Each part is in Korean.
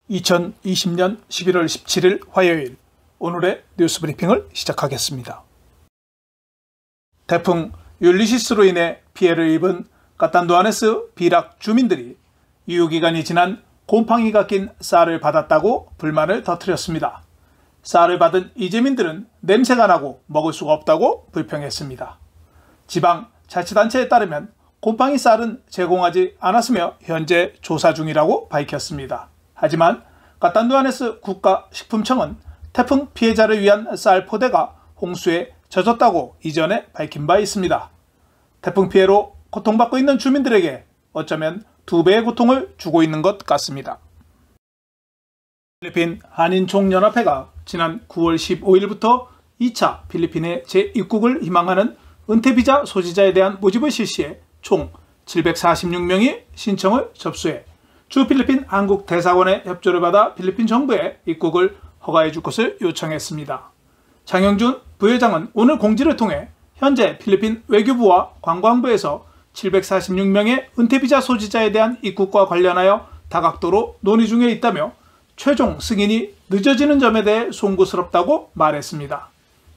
2020년 11월 17일 화요일 오늘의 뉴스 브리핑을 시작하겠습니다. 태풍 율리시스로 인해 피해를 입은 카탄두아네스 비락 주민들이 유효기간이 지난 곰팡이가 낀 쌀을 받았다고 불만을 터뜨렸습니다. 쌀을 받은 이재민들은 냄새가 나고 먹을 수가 없다고 불평했습니다. 지방자치단체에 따르면 곰팡이 쌀은 제공하지 않았으며 현재 조사 중이라고 밝혔습니다. 하지만 카탄두아네스 국가식품청은 태풍 피해자를 위한 쌀 포대가 홍수에 젖었다고 이전에 밝힌 바 있습니다. 태풍 피해로 고통받고 있는 주민들에게 어쩌면 2배의 고통을 주고 있는 것 같습니다. 필리핀 한인총연합회가 지난 9월 15일부터 2차 필리핀의 재입국을 희망하는 은퇴비자 소지자에 대한 모집을 실시해 총 746명이 신청을 접수해 주 필리핀 한국 대사관의 협조를 받아 필리핀 정부에 입국을 허가해 줄 것을 요청했습니다. 장영준 부회장은 오늘 공지를 통해 현재 필리핀 외교부와 관광부에서 746명의 은퇴비자 소지자에 대한 입국과 관련하여 다각도로 논의 중에 있다며 최종 승인이 늦어지는 점에 대해 송구스럽다고 말했습니다.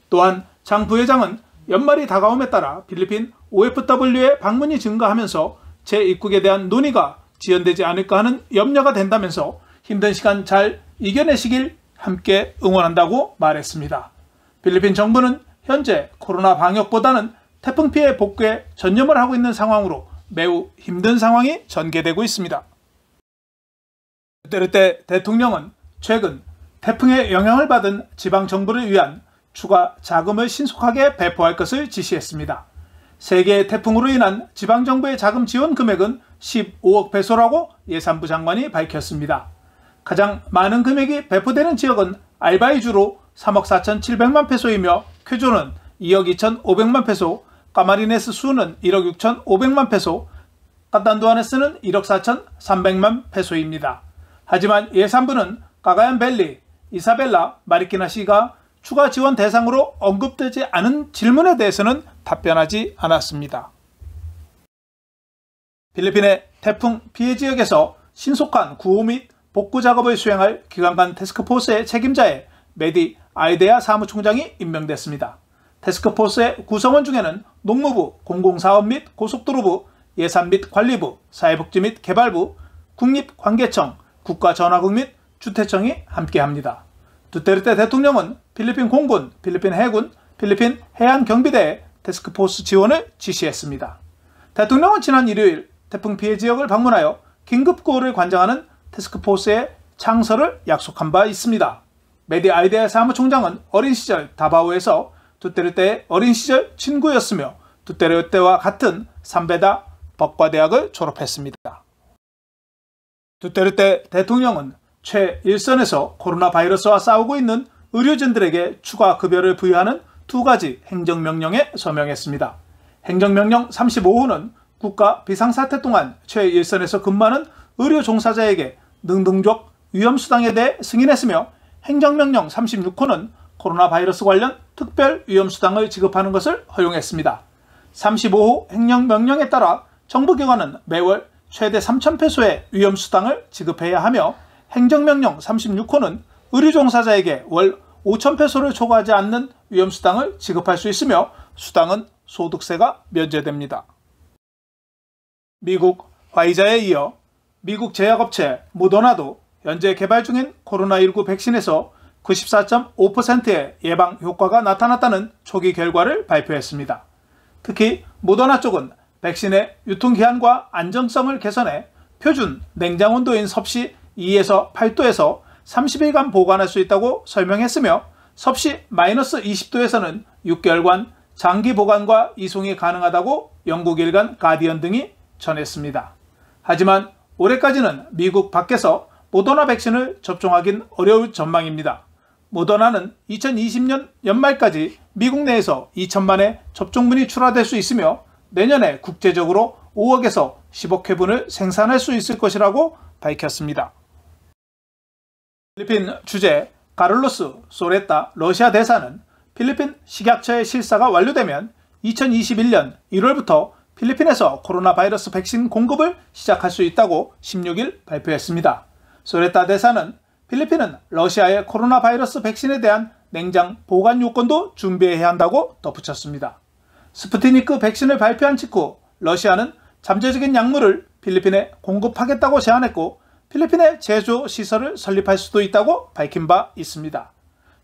또한 장 부회장은 연말이 다가옴에 따라 필리핀 OFW의 방문이 증가하면서 재입국에 대한 논의가 지연되지 않을까 하는 염려가 된다면서 힘든 시간 잘 이겨내시길 함께 응원한다고 말했습니다. 필리핀 정부는 현재 코로나 방역보다는 태풍 피해 복구에 전념을 하고 있는 상황으로 매우 힘든 상황이 전개되고 있습니다. 두테르테 대통령은 최근 태풍의 영향을 받은 지방정부를 위한 추가 자금을 신속하게 배포할 것을 지시했습니다. 세계 태풍으로 인한 지방정부의 자금 지원 금액은 15억 페소라고 예산부 장관이 밝혔습니다. 가장 많은 금액이 배포되는 지역은 알바이주로 3억 4,700만 페소이며 쾌조는 2억 2,500만 페소, 까마리네스 수는 1억 6,500만 페소, 카탄두아네스는 1억 4,300만 페소입니다. 하지만 예산부는 카가얀밸리, 이사벨라, 마리키나시가 추가 지원 대상으로 언급되지 않은 질문에 대해서는 답변하지 않았습니다. 필리핀의 태풍 피해 지역에서 신속한 구호 및 복구 작업을 수행할 기관간 태스크포스의 책임자에 메디 아이데아 사무총장이 임명됐습니다. 태스크포스의 구성원 중에는 농무부, 공공사업 및 고속도로부, 예산 및 관리부, 사회복지 및 개발부, 국립관계청, 국가전화국 및 주태청이 함께합니다. 두테르테 대통령은 필리핀 공군, 필리핀 해군, 필리핀 해안경비대에 태스크포스 지원을 지시했습니다. 대통령은 지난 일요일 태풍 피해 지역을 방문하여 긴급구호를 관장하는 태스크포스의 창설을 약속한 바 있습니다. 메디 아이데아 사무총장은 어린 시절 다바오에서 두테르테의 어린 시절 친구였으며 두테르테와 같은 삼베다 법과대학을 졸업했습니다. 두테르테 대통령은 최일선에서 코로나 바이러스와 싸우고 있는 의료진들에게 추가 급여를 부여하는 2가지 행정명령에 서명했습니다. 행정명령 35호는 국가 비상사태 동안 최일선에서 근무하는 의료 종사자에게 능동적 위험수당에 대해 승인했으며 행정명령 36호는 코로나 바이러스 관련 특별 위험수당을 지급하는 것을 허용했습니다. 35호 행정명령에 따라 정부기관은 매월 최대 3,000페소의 위험수당을 지급해야 하며 행정명령 36호는 의료종사자에게 월 5,000페소를 초과하지 않는 위험수당을 지급할 수 있으며 수당은 소득세가 면제됩니다. 미국 화이자에 이어 미국 제약업체 모더나도 현재 개발 중인 코로나19 백신에서 94.5%의 예방 효과가 나타났다는 초기 결과를 발표했습니다. 특히 모더나 쪽은 백신의 유통기한과 안정성을 개선해 표준 냉장온도인 섭씨 2에서 8도에서 30일간 보관할 수 있다고 설명했으며 섭씨 마이너스 20도에서는 6개월간 장기 보관과 이송이 가능하다고 영국 일간 가디언 등이 전했습니다. 하지만 올해까지는 미국 밖에서 모더나 백신을 접종하긴 어려울 전망입니다. 모더나는 2020년 연말까지 미국 내에서 2천만의 접종분이 출하될 수 있으며 내년에 국제적으로 5억에서 10억 회분을 생산할 수 있을 것이라고 밝혔습니다. 필리핀 주재 카를로스 소레타 러시아 대사는 필리핀 식약처의 실사가 완료되면 2021년 1월부터 필리핀에서 코로나 바이러스 백신 공급을 시작할 수 있다고 16일 발표했습니다. 소레타 대사는 필리핀은 러시아의 코로나 바이러스 백신에 대한 냉장 보관 요건도 준비해야 한다고 덧붙였습니다. 스푸트니크 백신을 발표한 직후 러시아는 잠재적인 약물을 필리핀에 공급하겠다고 제안했고 필리핀에 제조 시설을 설립할 수도 있다고 밝힌 바 있습니다.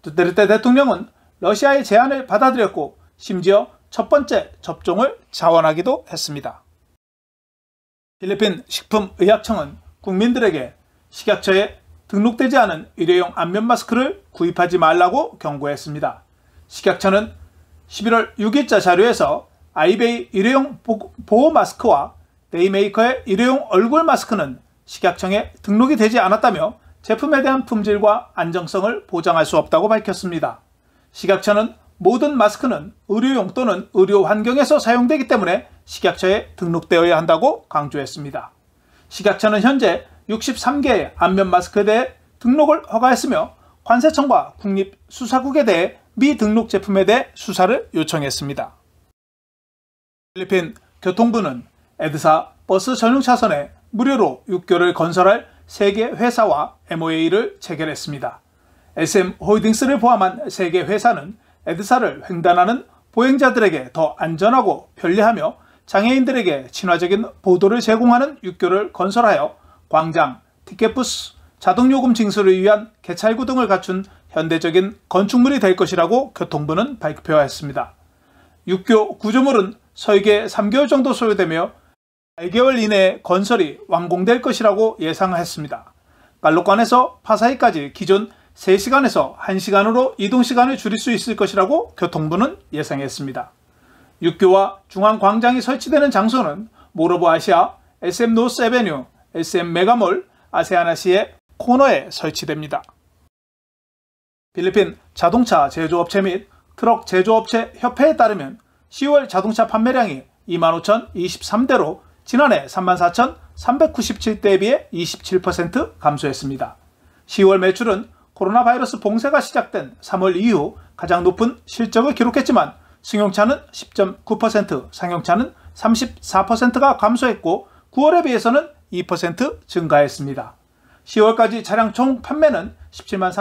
두테르테 대통령은 러시아의 제안을 받아들였고 심지어 첫 번째 접종을 자원하기도 했습니다. 필리핀 식품의약청은 국민들에게 식약처에 등록되지 않은 일회용 안면 마스크를 구입하지 말라고 경고했습니다. 식약처는 11월 6일자 자료에서 아이베이 일회용 보호 마스크와 데이메이커의 일회용 얼굴 마스크는 식약청에 등록이 되지 않았다며 제품에 대한 품질과 안정성을 보장할 수 없다고 밝혔습니다. 식약처는 모든 마스크는 의료용 또는 의료 환경에서 사용되기 때문에 식약처에 등록되어야 한다고 강조했습니다. 식약처는 현재 63개의 안면 마스크에 대해 등록을 허가했으며 관세청과 국립수사국에 대해 미등록 제품에 대해 수사를 요청했습니다. 필리핀 교통부는 에드사 버스 전용 차선에 무료로 육교를 건설할 3개 회사와 MOA를 체결했습니다. SM홀딩스를 포함한 3개 회사는 에드사를 횡단하는 보행자들에게 더 안전하고 편리하며 장애인들에게 친화적인 보도를 제공하는 육교를 건설하여 광장, 티켓부스, 자동요금 징수를 위한 개찰구 등을 갖춘 현대적인 건축물이 될 것이라고 교통부는 발표했습니다. 육교 구조물은 설계 3개월 정도 소요되며 8개월 이내에 건설이 완공될 것이라고 예상했습니다. 갈록관에서 파사이까지 기존 3시간에서 1시간으로 이동시간을 줄일 수 있을 것이라고 교통부는 예상했습니다. 육교와 중앙광장이 설치되는 장소는 모로보 아시아, SM 노스 에베뉴, SM 메가몰, 아세아나시의 코너에 설치됩니다. 필리핀 자동차 제조업체 및 트럭 제조업체 협회에 따르면 10월 자동차 판매량이 25,023대로 지난해 34,397대에 비해 27% 감소했습니다. 10월 매출은 코로나 바이러스 봉쇄가 시작된 3월 이후 가장 높은 실적을 기록했지만 승용차는 10.9%, 상용차는 34%가 감소했고 9월에 비해서는 2% 증가했습니다. 10월까지 차량 총 판매는 173만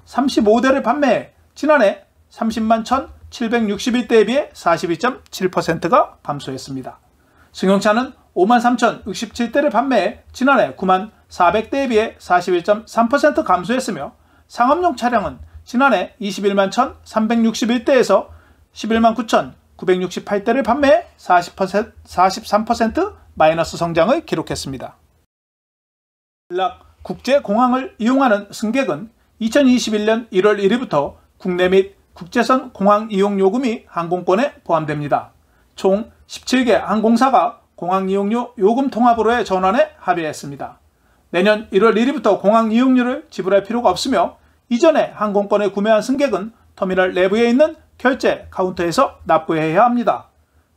3,035대를 판매해 지난해 301만 1,761대에 비해 42.7%가 감소했습니다. 승용차는 5만 3,067대를 판매해 지난해 9만 400대에 비해 41.3% 감소했으며 상업용 차량은 지난해 21만 1,361대에서 11만 9,968대를 판매해 43% 마이너스 성장을 기록했습니다. 락 국제공항을 이용하는 승객은 2021년 1월 1일부터 국내 및 국제선 공항 이용 요금이 항공권에 포함됩니다. 총 17개 항공사가 공항 이용료 요금 통합으로의 전환에 합의했습니다. 내년 1월 1일부터 공항 이용료를 지불할 필요가 없으며 이전에 항공권을 구매한 승객은 터미널 내부에 있는 결제 카운터에서 납부해야 합니다.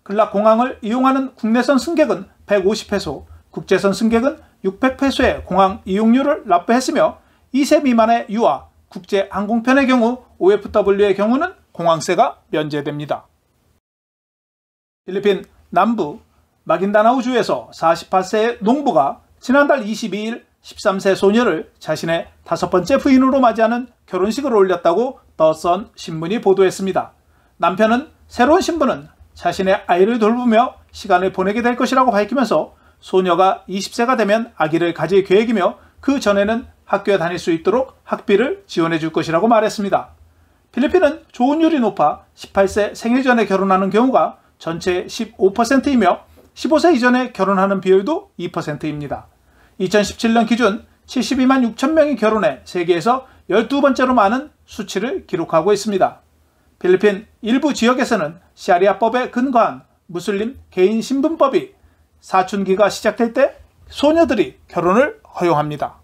근락공항을 이용하는 국내선 승객은 150페소, 국제선 승객은 600페소의 공항 이용료를 납부했으며 2세 미만의 유아, 국제항공편의 경우 OFW의 경우는 공항세가 면제됩니다. 필리핀 남부 마긴다나우주에서 48세의 농부가 지난달 22일 13세 소녀를 자신의 5번째 부인으로 맞이하는 결혼식을 올렸다고 더선 신문이 보도했습니다. 남편은 새로운 신부는 자신의 아이를 돌보며 시간을 보내게 될 것이라고 밝히면서 소녀가 20세가 되면 아기를 가질 계획이며 그 전에는 학교에 다닐 수 있도록 학비를 지원해 줄 것이라고 말했습니다. 필리핀은 조혼율이 높아 18세 생일 전에 결혼하는 경우가 전체의 15%이며 15세 이전에 결혼하는 비율도 2%입니다. 2017년 기준 72만 6천 명이 결혼해 세계에서 12번째로 많은 수치를 기록하고 있습니다. 필리핀 일부 지역에서는 샤리아법에 근거한 무슬림 개인 신분법이 사춘기가 시작될 때 소녀들이 결혼을 허용합니다.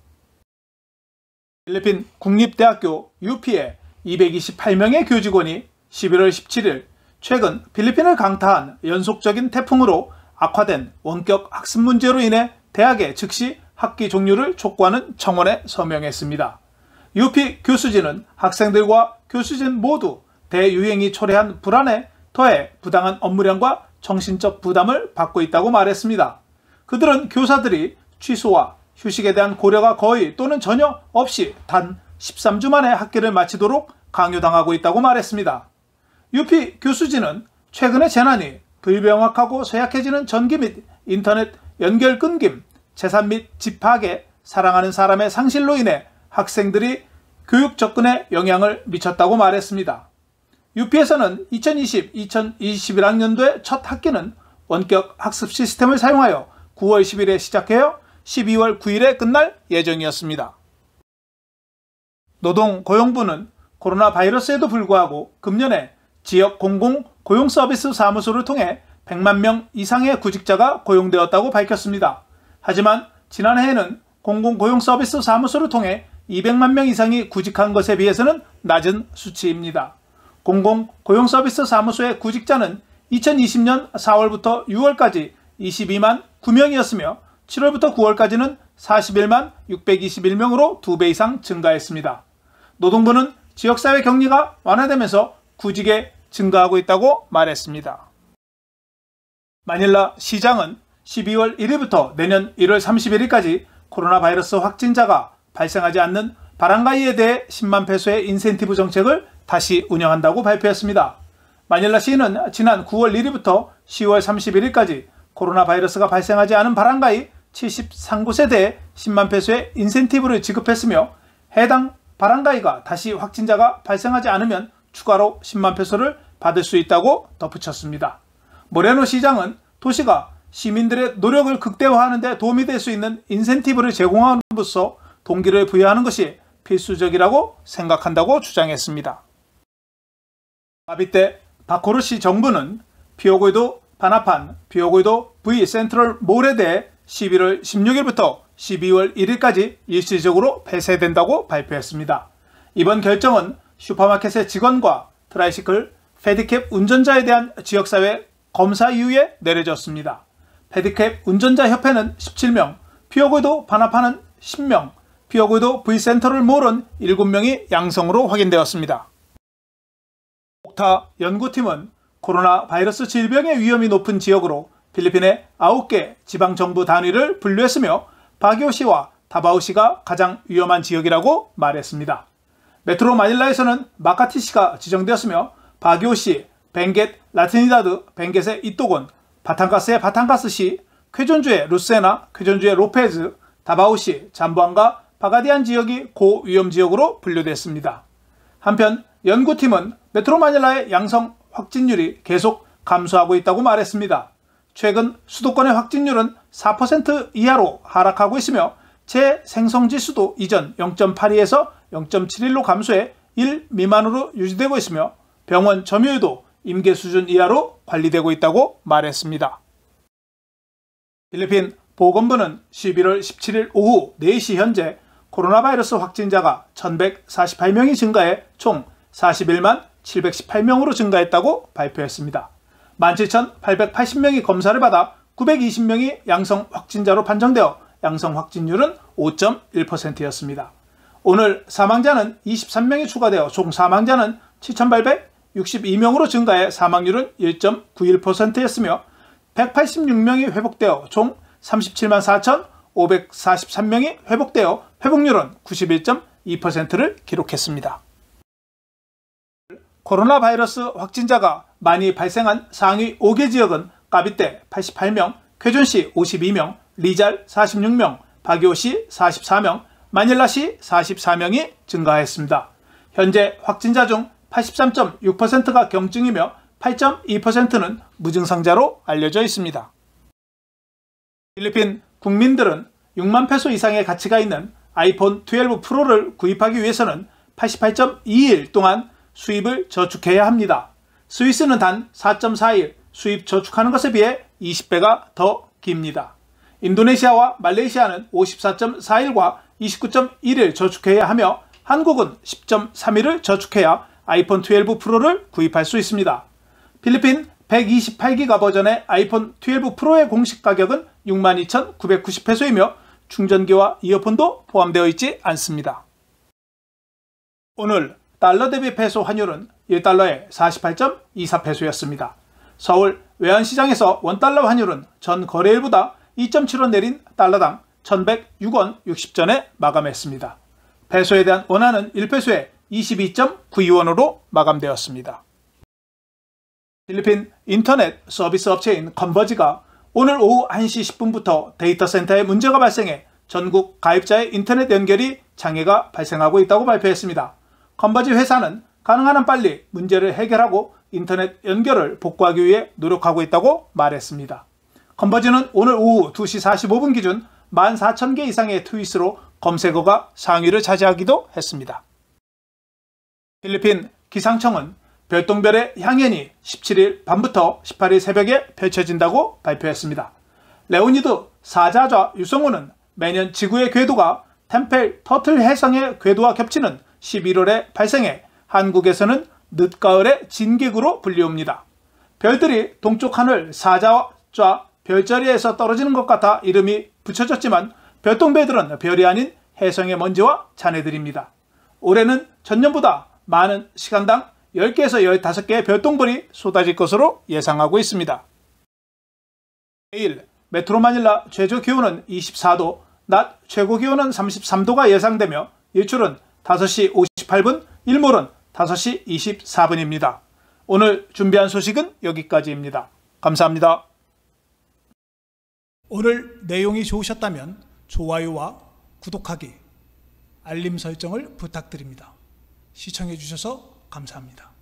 필리핀 국립대학교 UP의 228명의 교직원이 11월 17일 최근 필리핀을 강타한 연속적인 태풍으로 악화된 원격 학습 문제로 인해 대학에 즉시 학기 종료를 촉구하는 청원에 서명했습니다. UP 교수진은 학생들과 교수진 모두 대유행이 초래한 불안에 더해 부당한 업무량과 정신적 부담을 받고 있다고 말했습니다. 그들은 교사들이 취소와 휴식에 대한 고려가 거의 또는 전혀 없이 단 13주 만에 학기를 마치도록 강요당하고 있다고 말했습니다. UP 교수진은 최근의 재난이 불명확하고 쇠약해지는 전기 및 인터넷 연결 끊김, 재산 및 집 파괴, 사랑하는 사람의 상실로 인해 학생들이 교육 접근에 영향을 미쳤다고 말했습니다. UP에서는 2020-2021학년도의 첫 학기는 원격 학습 시스템을 사용하여 9월 10일에 시작하여 12월 9일에 끝날 예정이었습니다. 노동고용부는 코로나 바이러스에도 불구하고 금년에 지역 공공고용서비스 사무소를 통해 100만 명 이상의 구직자가 고용되었다고 밝혔습니다. 하지만 지난해에는 공공고용서비스 사무소를 통해 200만 명 이상이 구직한 것에 비해서는 낮은 수치입니다. 공공고용서비스 사무소의 구직자는 2020년 4월부터 6월까지 22만 9명이었으며 7월부터 9월까지는 41만 621명으로 2배 이상 증가했습니다. 노동부는 지역사회 격리가 완화되면서 구직에 증가하고 있다고 말했습니다. 마닐라 시장은 12월 1일부터 내년 1월 31일까지 코로나 바이러스 확진자가 발생하지 않는 바랑가이에 대해 10만 페소의 인센티브 정책을 다시 운영한다고 발표했습니다. 마닐라시는 지난 9월 1일부터 10월 31일까지 코로나 바이러스가 발생하지 않은 바랑가이 73곳에 대해 10만 페소의 인센티브를 지급했으며 해당 바랑가이가 다시 확진자가 발생하지 않으면 추가로 10만 페소를 받을 수 있다고 덧붙였습니다. 모레노 시장은 도시가 시민들의 노력을 극대화하는 데 도움이 될 수 있는 인센티브를 제공함으로써 동기를 부여하는 것이 필수적이라고 생각한다고 주장했습니다. 마비떼 바코르시 정부는 피오구이도 바나판, 피오구이도 V 센트럴 몰에 대해 11월 16일부터 12월 1일까지 일시적으로 폐쇄된다고 발표했습니다. 이번 결정은 슈퍼마켓의 직원과 트라이시클, 패디캡 운전자에 대한 지역사회 검사 이후에 내려졌습니다. 패디캡 운전자 협회는 17명, 피오구이도 바나판은 10명, 피오구이도 V 센트럴 몰은 7명이 양성으로 확인되었습니다. 옥타 연구팀은 코로나 바이러스 질병의 위험이 높은 지역으로 필리핀의 9개 지방정부 단위를 분류했으며 바기오시와 다바오시가 가장 위험한 지역이라고 말했습니다. 메트로 마닐라에서는 마카티시가 지정되었으며 바기오시, 벵겟 라티니다드, 벵겟의 이또곤, 바탕가스의 바탕가스시, 쾌존주의 루세나, 쾌존주의 로페즈, 다바오시, 잠보안과 바가디안 지역이 고위험지역으로 분류됐습니다. 한편 연구팀은 메트로 마닐라의 양성 확진율이 계속 감소하고 있다고 말했습니다. 최근 수도권의 확진율은 4% 이하로 하락하고 있으며 재생성지수도 이전 0.82에서 0.71로 감소해 1 미만으로 유지되고 있으며 병원 점유율도 임계 수준 이하로 관리되고 있다고 말했습니다. 필리핀 보건부는 11월 17일 오후 4시 현재 코로나 바이러스 확진자가 1148명이 증가해 총 41만 718명으로 증가했다고 발표했습니다. 17,880명이 검사를 받아 920명이 양성 확진자로 판정되어 양성 확진율은 5.1%였습니다. 오늘 사망자는 23명이 추가되어 총 사망자는 7,862명으로 증가해 사망률은 1.91%였으며 186명이 회복되어 총 37만 4,543명이 회복되어 회복률은 91.2%를 기록했습니다. 코로나 바이러스 확진자가 많이 발생한 상위 5개 지역은 까비떼 88명, 쾌존시 52명, 리잘 46명, 바기오시 44명, 마닐라시 44명이 증가했습니다. 현재 확진자 중 83.6%가 경증이며 8.2%는 무증상자로 알려져 있습니다. 필리핀 국민들은 6만 페소 이상의 가치가 있는 아이폰 12 프로를 구입하기 위해서는 88.2일 동안 수입을 저축해야 합니다. 스위스는 단 4.4일 수입 저축하는 것에 비해 20배가 더 깁니다. 인도네시아와 말레이시아는 54.4일과 29.1일 저축해야 하며 한국은 10.3일을 저축해야 아이폰 12 프로를 구입할 수 있습니다. 필리핀 128기가 버전의 아이폰 12 프로의 공식 가격은 62,990페소이며 충전기와 이어폰도 포함되어 있지 않습니다. 오늘 달러 대비 페소 환율은 1달러에 48.24페소였습니다. 서울 외환시장에서 원달러 환율은 전 거래일보다 2.7원 내린 달러당 1106원 60전에 마감했습니다. 배소에 대한 원화는 1페소에 22.92원으로 마감되었습니다. 필리핀 인터넷 서비스 업체인 컨버지가 오늘 오후 1시 10분부터 데이터 센터에 문제가 발생해 전국 가입자의 인터넷 연결이 장애가 발생하고 있다고 발표했습니다. 컨버지 회사는 가능한 한 빨리 문제를 해결하고 인터넷 연결을 복구하기 위해 노력하고 있다고 말했습니다. 컨버지는 오늘 오후 2시 45분 기준 14,000개 이상의 트윗으로 검색어가 상위를 차지하기도 했습니다. 필리핀 기상청은 별똥별의 향연이 17일 밤부터 18일 새벽에 펼쳐진다고 발표했습니다. 레오니드 사자좌 유성우는 매년 지구의 궤도가 템펠 터틀 해성의 궤도와 겹치는 11월에 발생해 한국에서는 늦가을의 진객으로 불리웁니다. 별들이 동쪽 하늘 사자좌 별자리에서 떨어지는 것 같아 이름이 붙여졌지만 별똥별들은 별이 아닌 해성의 먼지와 잔해들입니다. 올해는 전년보다 많은 시간당 10개에서 15개의 별똥별이 쏟아질 것으로 예상하고 있습니다. 내일 메트로 마닐라 최저 기온은 24도, 낮 최고 기온은 33도가 예상되며 일출은 5시 58분, 일몰은 5시 24분입니다. 오늘 준비한 소식은 여기까지입니다. 감사합니다. 오늘 내용이 좋으셨다면 좋아요와 구독하기, 알림 설정을 부탁드립니다. 시청해 주셔서 감사합니다.